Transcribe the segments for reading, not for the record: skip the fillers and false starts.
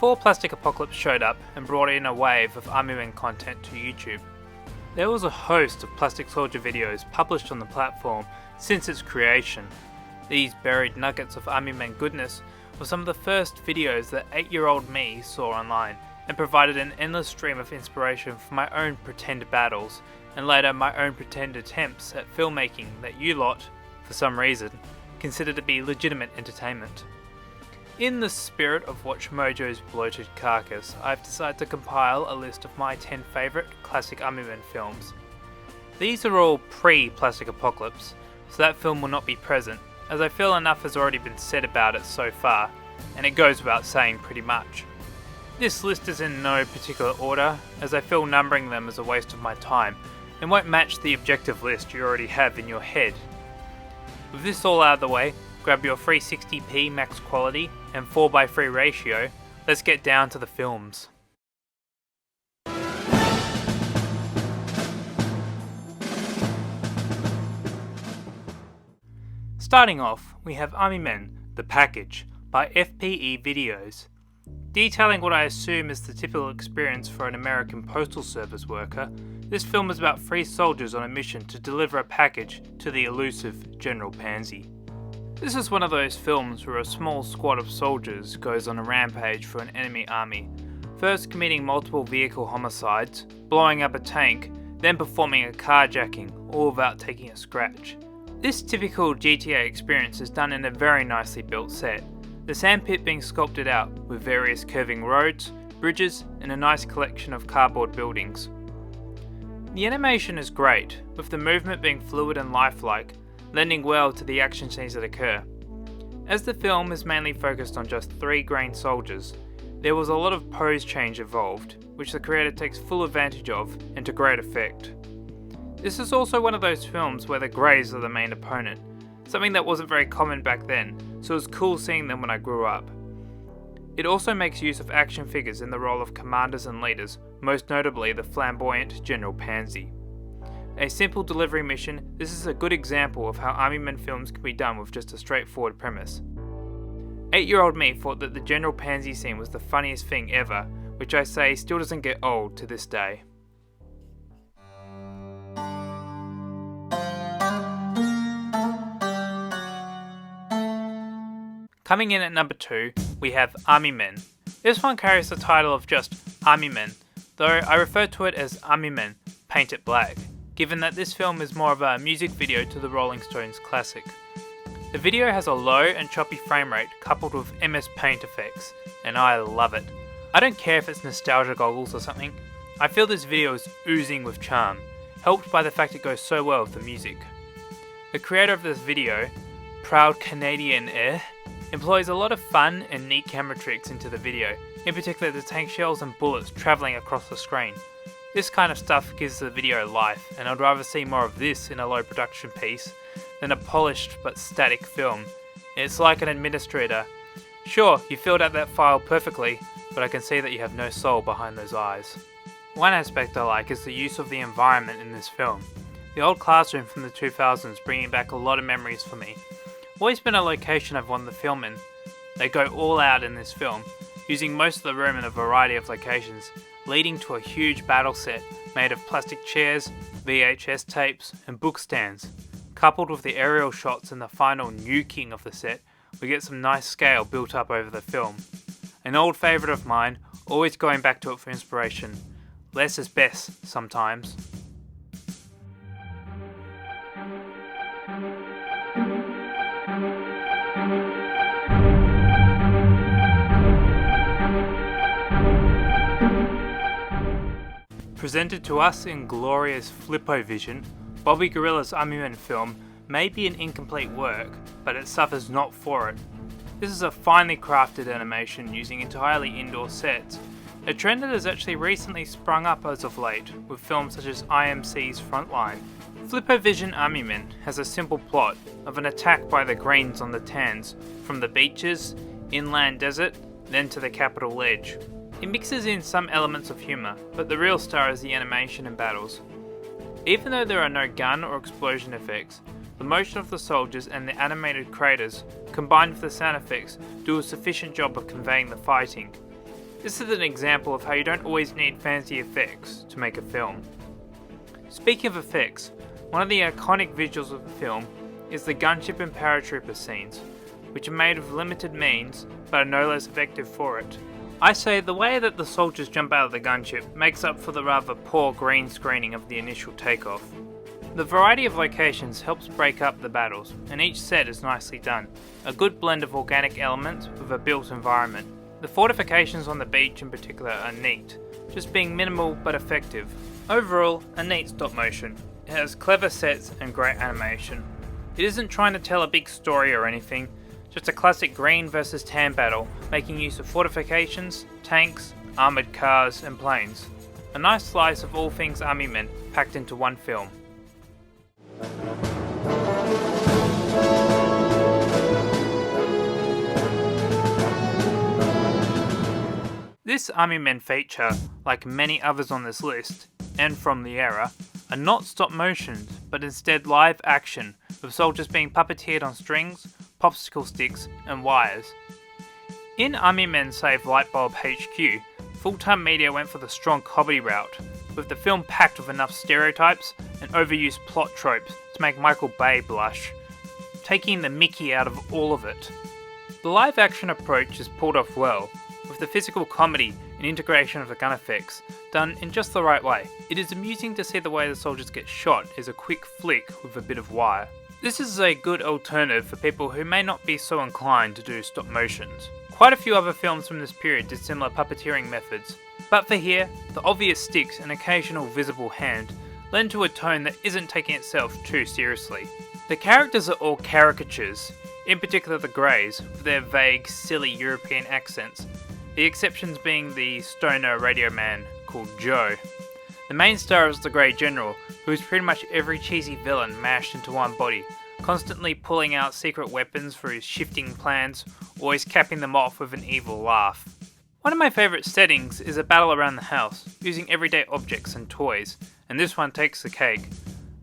Before Plastic Apocalypse showed up and brought in a wave of Army Men content to YouTube, there was a host of Plastic Soldier videos published on the platform since its creation. These buried nuggets of Army Men goodness were some of the first videos that 8-year-old me saw online, and provided an endless stream of inspiration for my own pretend battles, and later my own pretend attempts at filmmaking that you lot, for some reason, consider to be legitimate entertainment. In the spirit of Watch Mojo's bloated carcass, I've decided to compile a list of my 10 favourite classic Army Men films. These are all pre-Plastic Apocalypse, so that film will not be present, as I feel enough has already been said about it so far, and it goes without saying pretty much. This list is in no particular order, as I feel numbering them is a waste of my time, and won't match the objective list you already have in your head. With this all out of the way, grab your 360p max quality and 4:3 ratio, let's get down to the films. Starting off, we have Army Men, The Package, by FPE Videos. Detailing what I assume is the typical experience for an American Postal Service worker, this film is about 3 soldiers on a mission to deliver a package to the elusive General Pansy. This is one of those films where a small squad of soldiers goes on a rampage for an enemy army, first committing multiple vehicle homicides, blowing up a tank, then performing a carjacking, all without taking a scratch. This typical GTA experience is done in a very nicely built set, the sandpit being sculpted out with various curving roads, bridges, and a nice collection of cardboard buildings. The animation is great, with the movement being fluid and lifelike, lending well to the action scenes that occur. As the film is mainly focused on just 3 grain soldiers, there was a lot of pose change involved, which the creator takes full advantage of and to great effect. This is also one of those films where the greys are the main opponent, something that wasn't very common back then, so it was cool seeing them when I grew up. It also makes use of action figures in the role of commanders and leaders, most notably the flamboyant General Pansy. A simple delivery mission, this is a good example of how Army Men films can be done with just a straightforward premise. 8-year-old me thought that the General Pansy scene was the funniest thing ever, which I say still doesn't get old to this day. Coming in at number 2, we have Army Men. This one carries the title of just Army Men, though I refer to it as Army Men, Paint It Black, given that this film is more of a music video to the Rolling Stones classic. The video has a low and choppy frame rate coupled with MS Paint effects, and I love it. I don't care if it's nostalgia goggles or something, I feel this video is oozing with charm, helped by the fact it goes so well with the music. The creator of this video, Proud Canadian employs a lot of fun and neat camera tricks into the video, in particular the tank shells and bullets travelling across the screen. This kind of stuff gives the video life, and I'd rather see more of this in a low production piece than a polished but static film. It's like an administrator. Sure, you filled out that file perfectly, but I can see that you have no soul behind those eyes. One aspect I like is the use of the environment in this film. The old classroom from the 2000s bringing back a lot of memories for me. Always been a location I've wanted to film in. They go all out in this film, using most of the room in a variety of locations, leading to a huge battle set made of plastic chairs, VHS tapes, and book stands. Coupled with the aerial shots and the final nuking of the set, we get some nice scale built up over the film. An old favourite of mine, always going back to it for inspiration. Less is best sometimes. Presented to us in glorious Flippo vision, Bobby Gorilla's Army Men film may be an incomplete work, but it suffers not for it. This is a finely crafted animation using entirely indoor sets, a trend that has actually recently sprung up as of late with films such as IMC's Frontline. Flippo Vision Army Men has a simple plot of an attack by the Greens on the Tans, from the beaches, inland desert, then to the capital ledge. It mixes in some elements of humour, but the real star is the animation and battles. Even though there are no gun or explosion effects, the motion of the soldiers and the animated craters, combined with the sound effects, do a sufficient job of conveying the fighting. This is an example of how you don't always need fancy effects to make a film. Speaking of effects, one of the iconic visuals of the film is the gunship and paratrooper scenes, which are made of limited means but are no less effective for it. I say the way that the soldiers jump out of the gunship makes up for the rather poor green screening of the initial takeoff. The variety of locations helps break up the battles, and each set is nicely done, a good blend of organic elements with a built environment. The fortifications on the beach in particular are neat, just being minimal but effective. Overall, a neat stop motion. It has clever sets and great animation. It isn't trying to tell a big story or anything, just a classic green versus tan battle, making use of fortifications, tanks, armoured cars and planes. A nice slice of all things army men packed into one film. This Army Men feature, like many others on this list, and from the era, are not stop motions, but instead live action, with soldiers being puppeteered on strings, popsicle sticks, and wires. In Army Men Save Lightbulb HQ, full-time media went for the strong comedy route, with the film packed with enough stereotypes and overused plot tropes to make Michael Bay blush, taking the mickey out of all of it. The live action approach is pulled off well, with the physical comedy and integration of the gun effects done in just the right way. It is amusing to see the way the soldiers get shot as a quick flick with a bit of wire. This is a good alternative for people who may not be so inclined to do stop motions. Quite a few other films from this period did similar puppeteering methods, but for here, the obvious sticks and occasional visible hand lend to a tone that isn't taking itself too seriously. The characters are all caricatures, in particular the Greys, with their vague, silly European accents, the exceptions being the stoner radio man called Joe. The main star is the Grey General, who is pretty much every cheesy villain mashed into one body, constantly pulling out secret weapons for his shifting plans, always capping them off with an evil laugh. One of my favourite settings is a battle around the house, using everyday objects and toys, and this one takes the cake.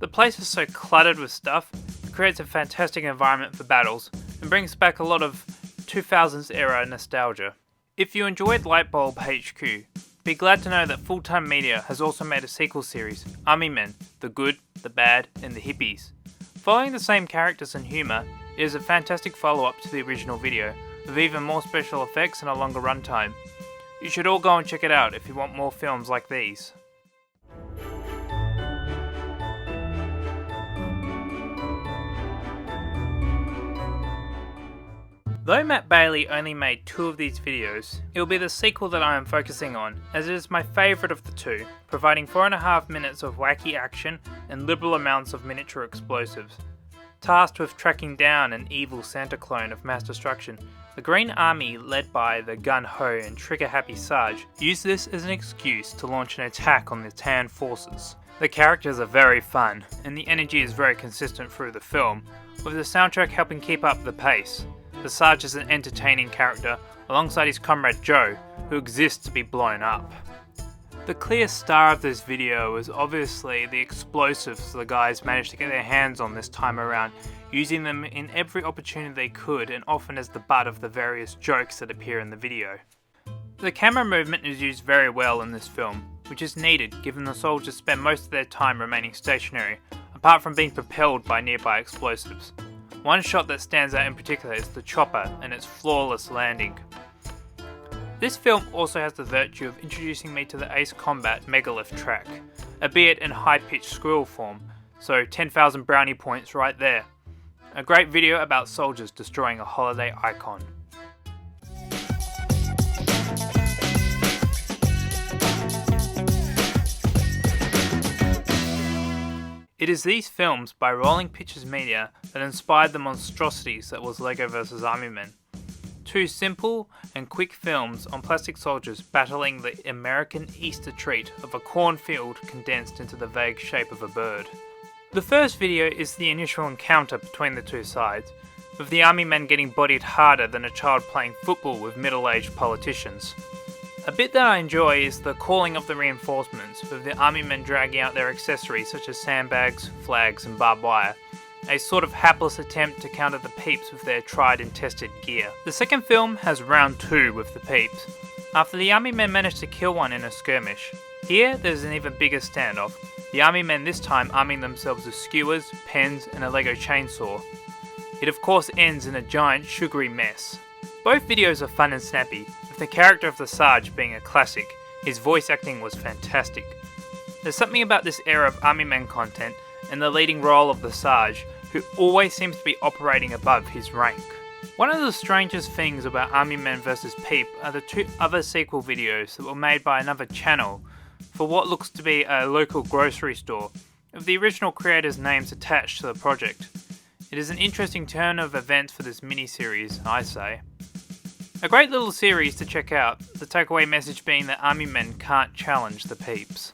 The place is so cluttered with stuff, it creates a fantastic environment for battles, and brings back a lot of 2000s era nostalgia. If you enjoyed Lightbulb HQ, be glad to know that Full-Time Media has also made a sequel series, Army Men, The Good, The Bad, and The Hippies. Following the same characters and humour, it is a fantastic follow-up to the original video, with even more special effects and a longer runtime. You should all go and check it out if you want more films like these. Though Matt Bailey only made 2 of these videos, it will be the sequel that I am focusing on, as it is my favourite of the 2, providing 4.5 minutes of wacky action and liberal amounts of miniature explosives. Tasked with tracking down an evil Santa clone of mass destruction, the Green Army, led by the gun-ho and trigger-happy Sarge, use this as an excuse to launch an attack on the Tan forces. The characters are very fun, and the energy is very consistent through the film, with the soundtrack helping keep up the pace. The Sarge is an entertaining character, alongside his comrade Joe, who exists to be blown up. The clear star of this video is obviously the explosives the guys managed to get their hands on this time around, using them in every opportunity they could and often as the butt of the various jokes that appear in the video. The camera movement is used very well in this film, which is needed given the soldiers spend most of their time remaining stationary, apart from being propelled by nearby explosives. One shot that stands out in particular is the chopper and its flawless landing. This film also has the virtue of introducing me to the Ace Combat Megalith track, albeit in high-pitched squirrel form, so 10,000 brownie points right there. A great video about soldiers destroying a holiday icon. It is these films by Rolling Pictures Media that inspired the monstrosities that was LEGO vs Army Men. 2 simple and quick films on plastic soldiers battling the American Easter treat of a cornfield condensed into the vague shape of a bird. The first video is the initial encounter between the 2 sides, with the army men getting bodied harder than a child playing football with middle-aged politicians. A bit that I enjoy is the calling of the reinforcements, with the army men dragging out their accessories such as sandbags, flags and barbed wire, a sort of hapless attempt to counter the Peeps with their tried and tested gear. The second film has round 2 with the Peeps. after the army men managed to kill one in a skirmish. Here, there's an even bigger standoff, the army men this time arming themselves with skewers, pens, and a Lego chainsaw. It of course ends in a giant sugary mess. Both videos are fun and snappy, with the character of the Sarge being a classic. His voice acting was fantastic. There's something about this era of army men content and the leading role of the Sarge, who always seems to be operating above his rank. One of the strangest things about Army Men vs Peep are the two other sequel videos that were made by another channel for what looks to be a local grocery store, with the original creators' names attached to the project. It is an interesting turn of events for this mini-series, I say. A great little series to check out, the takeaway message being that Army Men can't challenge the Peeps.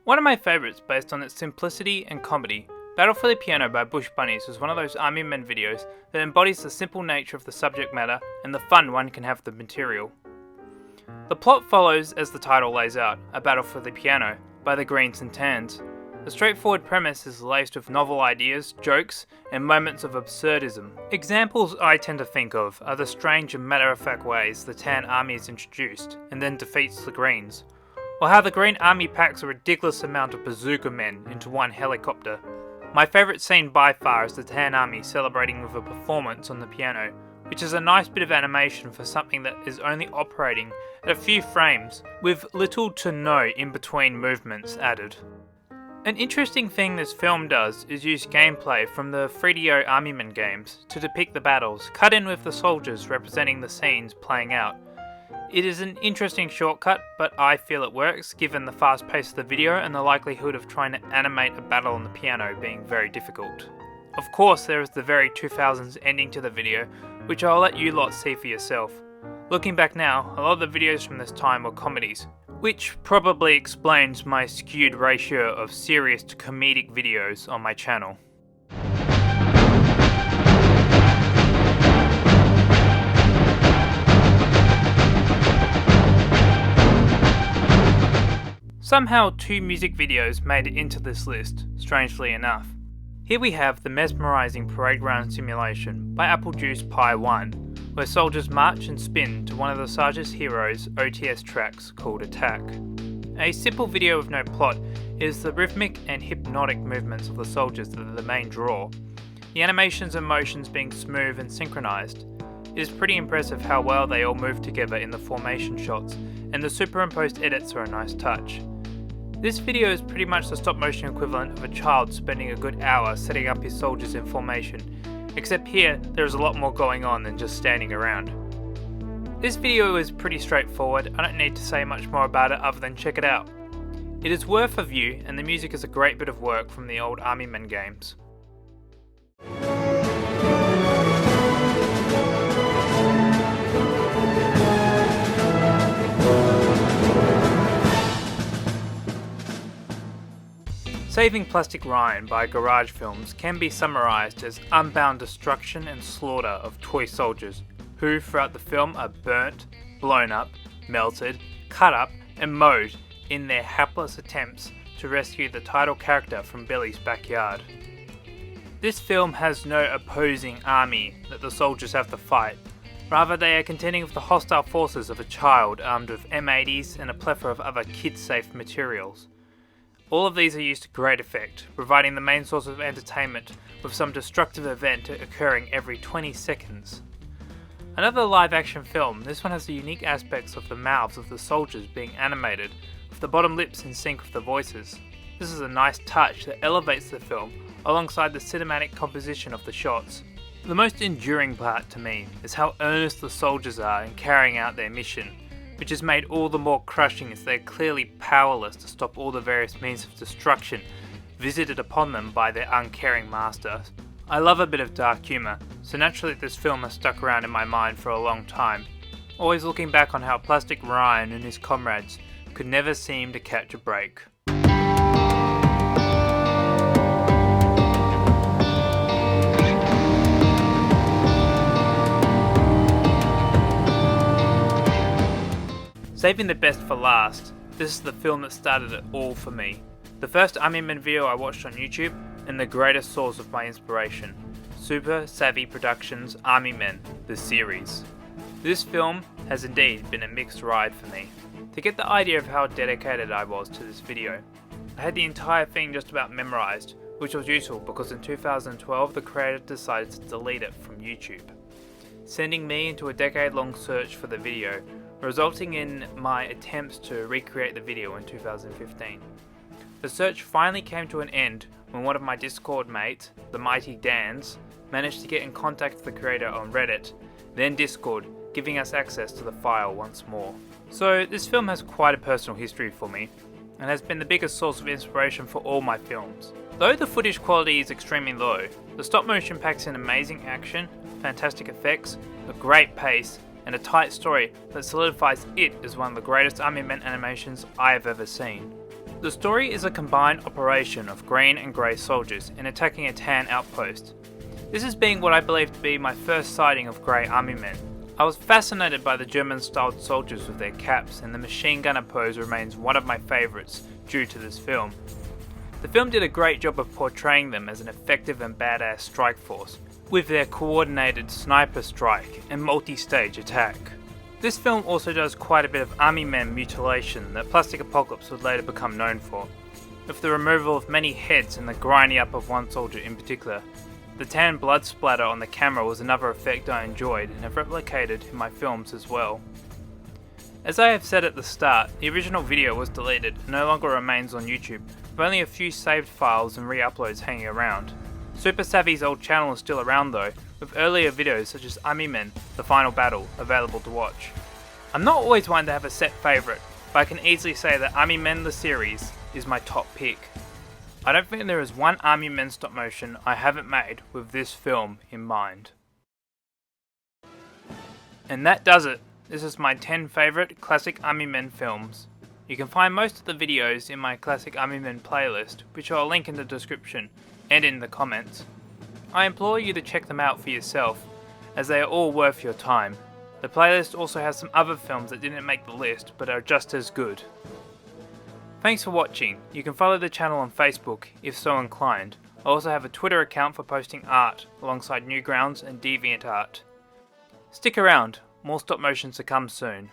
One of my favourites based on its simplicity and comedy, Battle for the Piano by Bush Bunnies was one of those Army Men videos that embodies the simple nature of the subject matter and the fun one can have with the material. The plot follows, as the title lays out, a battle for the piano by the Greens and Tans. The straightforward premise is laced with novel ideas, jokes, and moments of absurdism. Examples I tend to think of are the strange and matter-of-fact ways the Tan army is introduced and then defeats the Greens, or how the Green Army packs a ridiculous amount of bazooka men into one helicopter. My favourite scene by far is the Tan Army celebrating with a performance on the piano, which is a nice bit of animation for something that is only operating at a few frames, with little to no in-between movements added. An interesting thing this film does is use gameplay from the 3DO Army Men games to depict the battles, cut in with the soldiers representing the scenes playing out. It is an interesting shortcut, but I feel it works given the fast pace of the video and the likelihood of trying to animate a battle on the piano being very difficult. Of course, there is the very 2000s ending to the video, which I'll let you lot see for yourself. Looking back now, a lot of the videos from this time were comedies, which probably explains my skewed ratio of serious to comedic videos on my channel. Somehow 2 music videos made it into this list, strangely enough. Here we have the mesmerising parade ground simulation by Apple Juice Pie 1, where soldiers march and spin to one of the Sarge's heroes' OTS tracks called Attack. A simple video with no plot is the rhythmic and hypnotic movements of the soldiers that are the main draw, the animations and motions being smooth and synchronised. It is pretty impressive how well they all move together in the formation shots, and the superimposed edits are a nice touch. This video is pretty much the stop motion equivalent of a child spending a good hour setting up his soldiers in formation, except here there is a lot more going on than just standing around. This video is pretty straightforward, I don't need to say much more about it other than check it out. It is worth a view and the music is a great bit of work from the old Army Men games. Saving Plastic Ryan by Garage Films can be summarised as unbound destruction and slaughter of toy soldiers, who throughout the film are burnt, blown up, melted, cut up and mowed in their hapless attempts to rescue the title character from Billy's backyard. This film has no opposing army that the soldiers have to fight, rather they are contending with the hostile forces of a child armed with M80s and a plethora of other kid-safe materials. All of these are used to great effect, providing the main source of entertainment with some destructive event occurring every 20 seconds. Another live action film, this one has the unique aspects of the mouths of the soldiers being animated, with the bottom lips in sync with the voices. This is a nice touch that elevates the film alongside the cinematic composition of the shots. The most enduring part to me is how earnest the soldiers are in carrying out their mission, which is made all the more crushing as they are clearly powerless to stop all the various means of destruction visited upon them by their uncaring master. I love a bit of dark humour, so naturally this film has stuck around in my mind for a long time, always looking back on how Plastic Ryan and his comrades could never seem to catch a break. Saving the best for last, this is the film that started it all for me. the first Army Men video I watched on YouTube, and the greatest source of my inspiration. Super Savvy Productions' Army Men, the series. This film has indeed been a mixed ride for me. To get the idea of how dedicated I was to this video, I had the entire thing just about memorized, which was useful because in 2012 the creator decided to delete it from YouTube, sending me into a decade-long search for the video, resulting in my attempts to recreate the video in 2015. The search finally came to an end when one of my Discord mates, the Mighty Dans, managed to get in contact with the creator on Reddit, then Discord, giving us access to the file once more. So this film has quite a personal history for me, and has been the biggest source of inspiration for all my films. Though the footage quality is extremely low, the stop motion packs in amazing action, fantastic effects, a great pace, and a tight story that solidifies it as one of the greatest Army Men animations I have ever seen. The story is a combined operation of green and grey soldiers in attacking a tan outpost. This has been what I believe to be my first sighting of grey Army Men. I was fascinated by the German-styled soldiers with their caps, and the machine gunner pose remains one of my favourites due to this film. The film did a great job of portraying them as an effective and badass strike force, with their coordinated sniper strike and multi-stage attack. This film also does quite a bit of Army Men mutilation that Plastic Apocalypse would later become known for, with the removal of many heads and the grinding up of one soldier in particular. The tan blood splatter on the camera was another effect I enjoyed and have replicated in my films as well. As I have said at the start, the original video was deleted and no longer remains on YouTube, with only a few saved files and re-uploads hanging around. Super Savvy's old channel is still around though, with earlier videos such as Army Men, The Final Battle, available to watch. I'm not always one to have a set favourite, but I can easily say that Army Men the series is my top pick. I don't think there is one Army Men stop motion I haven't made with this film in mind. And that does it. This is my 10 favourite classic Army Men films. You can find most of the videos in my classic Army Men playlist, which I'll link in the description and in the comments. I implore you to check them out for yourself, as they are all worth your time. The playlist also has some other films that didn't make the list but are just as good. Thanks for watching. You can follow the channel on Facebook if so inclined. I also have a Twitter account for posting art alongside Newgrounds and DeviantArt. Stick around, more stop motions to come soon.